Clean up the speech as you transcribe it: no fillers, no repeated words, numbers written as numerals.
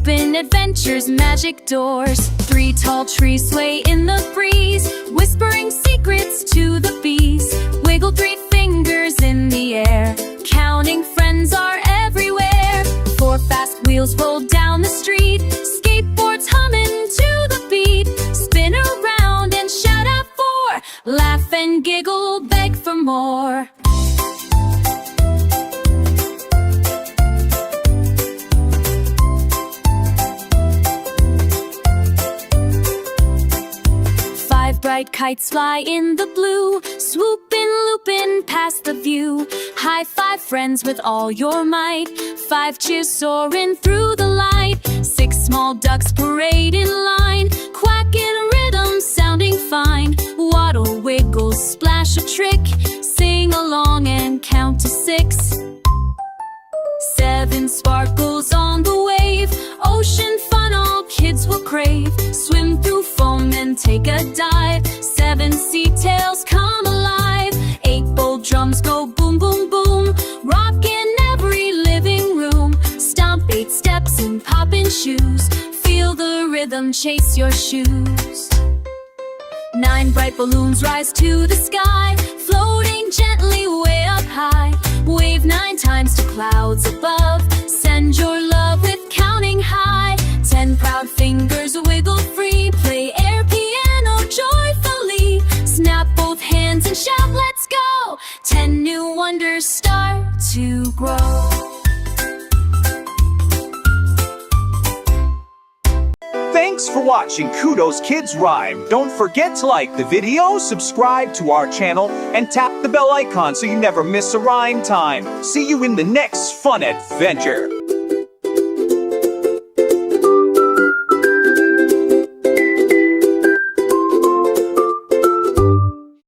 Open adventures, magic doors. 3 tall trees sway in the breeze, whispering secrets to the bees. Wiggle 3 fingers in the air, counting friends are everywhere. 4 fast wheels roll down the street, skateboards humming to the beat. Spin around and shout out 4, laugh and giggle, beg for more. Bright kites fly in the blue, swooping, looping past the view. High 5 friends with all your might, 5 cheers soaring through the light. 6 small ducks parade in line, quack in rhythm sounding fine. Waddle, wiggle, splash a trick, sing along and count to 6. 7 sparkles on the wave, ocean fun all kids will crave. Swim through foam and take a dive, 7 sea tails come alive. 8 bold drums go boom, boom, boom, rock in every living room. Stomp 8 steps and pop in shoes, feel the rhythm chase your shoes. 9 bright balloons rise to the sky, floating gently way up high. Wave 9 times to clouds above, send your love with counting high. 10 proud fingers wiggle free, play air piano joyfully. Snap both hands and shout, let's go! 10 new wonders start to grow. Thanks for watching Kudos Kids Rhyme. Don't forget to like the video, subscribe to our channel, and tap the bell icon so you never miss a rhyme time. See you in the next fun adventure.